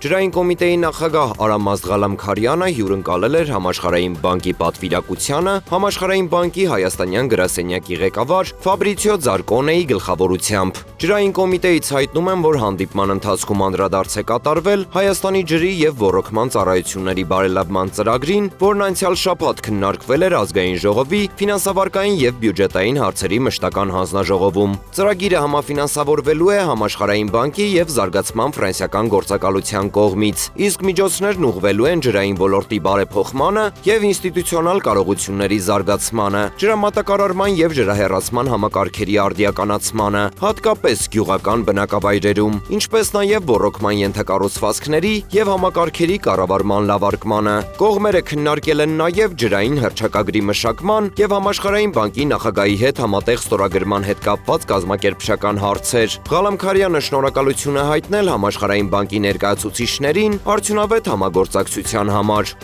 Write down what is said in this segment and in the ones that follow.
Ջրային կոմիտեի նախագահ Արամ Ազղալամքարյանը հյուրընկալել էր Համաշխարհային բանկի պատվիրակությանը Համաշխարհային բանկի հայաստանյան գրասենյակի ղեկավար Ֆաբրիցիո Ձարկոնեի գլխավորությամբ։ Ջրային կոմիտեից հայտնում են, որ հանդիպման ընթացքում անդրադարձ է կատարվել Հայաստանի ջրի եւ ոռոգման ծառայությունների բարելավման ծրագրին, որն անցյալ շաբաթ քննարկվել էր ազգային ժողովի ֆինանսավարկային եւ բյուջետային հարցերի մշտական հանձնաժողովում։ Ծրագիրը համաֆինանսավորվելու է Համաշխարհային բանկի եւ Զարգացման ֆրանսիական գործակալության կողմից, իսկ միջոցներն ուղղվելու են ջրային ոլորտի բարեփոխմանը եւ ինստիտուցիոնալ կարողությունների զարգացմանը, ջրամատակարարման եւ ջրահեռացման համակարգերի արդիականացմանը, հատկապես գյուղական բնակավայրերում, ինչպես նաեւ ոռոգման ենթակառուցվածքների եւ համակարգերի կառավարման լավարկմանը։ Կողմերը քննարկել են նաեւ ջրային հռչակագրի մշակման եւ Համաշխարհային բանկի նախագահի հետ համատեղ ստորագրման հետ կապված կազմակերպչական հարցեր։ Ղալամքարյանը շնորհակալություն է հայտնել Համաշխարհային բանկի ներկայացուցիչներին արդյունավետ համագործակցության համար։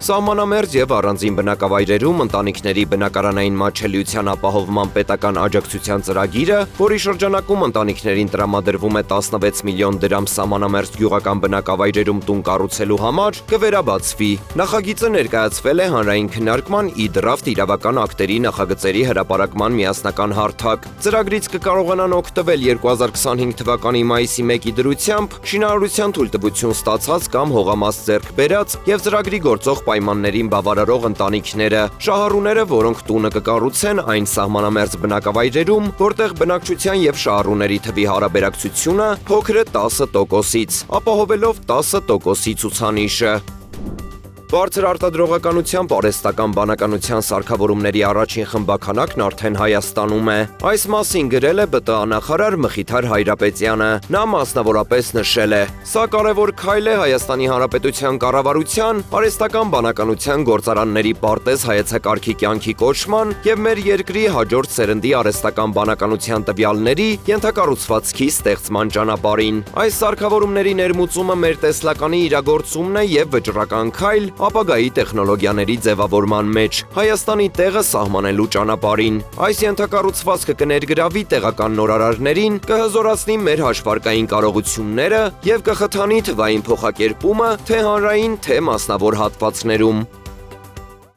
Սահմանամերձ եւ առանձին բնակավայրերում ընտանիքների բնակարանային մատչելիության ապահովման պետական աջակցության ծրագիրը, որի շրջանակում ընտանիքներին տրամադրվում է 16 միլիոն դրամ սահմանամերձ գյուղական բնակավայրերում տուն կառուցելու համար, կվերաբացվի։ Նախագիծը ներկայացվել է հանրային քննարկման ի-դրաֆտ իրավական ակտերի նախագծերի հրապարակման միասնական հարթակ։ Ծրագրից կկարողանան օգտվել 2025 թվականի մայիսի 1-ի դրությամբ շինարարության թույլտվություն ստացած կամ հողամաս ձեռք բերած եւ ծրագրի գործող պայմաններին բավարարող ընտանիքները, շահառուները, որոնք տունը կկառուցեն այն սահմանամերձ բնակավայրերում, որտեղ բնակչության եւ շահառուների թվի հարաբերակցությունը փոքր է 10%-ից, ապահովելով 10%-ի ցուցանիշը։ Բարձր արտադրողականությամբ արհեստական բանականության սարքավորումների առաջին խմբաքանակն արդեն Հայաստանում է։ Այս մասին գրել է ԲՏԱ նախարար Մխիթար Հայրապետյանը։ Նա մասնավորապես նշել է. «Սա կարևոր քայլ է Հայաստանի Հանրապետության կառավարության արհեստական բանականության գործարանների պարտեզ հայեցակարգի կյանքի կոչման եւ մեր երկրի հաջորդ սերնդի արհեստական բանականության տվյալների ենթակառուցվածքի ստեղծման ճանապարհին։ Այս սարքավորումների ներմուծումը մեր տեսլականի իրագործումն է եւ վճռական քայլ ապագայի տեխնոլոգիաների ձևավորման մեջ, Հայաստանի տեղը սահմանելու ճանապարհին։ Այս ենթակառուցվածքը կներգրավի տեղական նորարարներին, կհզորացնի մեր հաշվարկային կարողությունները եւ կխթանի թվային փոխակերպումը թե հանրային, թե մասնավոր հատվածներում»։